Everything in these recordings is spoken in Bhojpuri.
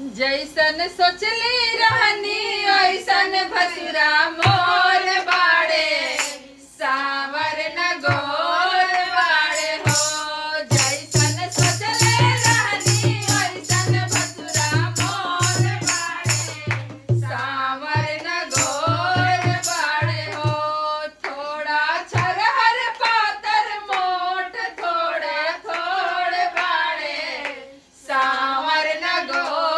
जैसन सोचली रहनी ऐसन भसुरा मोर बाड़े सावर न गोर बाड़े हो। जैसन सोचले रहनी ऐसन भसुरा मोर बाड़े सावर न गोर बाड़े हो। थोड़ा छरहर पातर मोट थोड़े थोड़ बाड़े सावर न गोर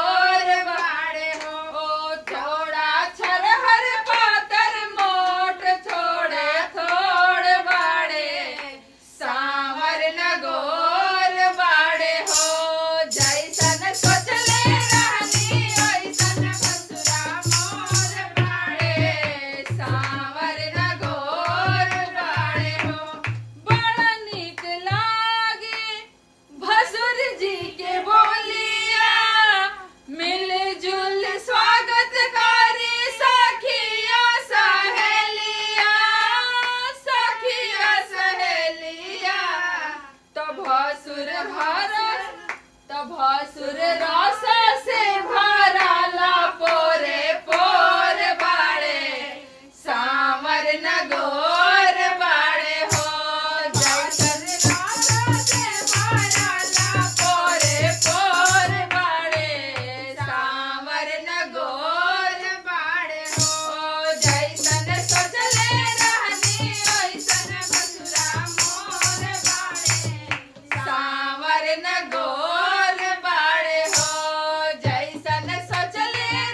भसुर रस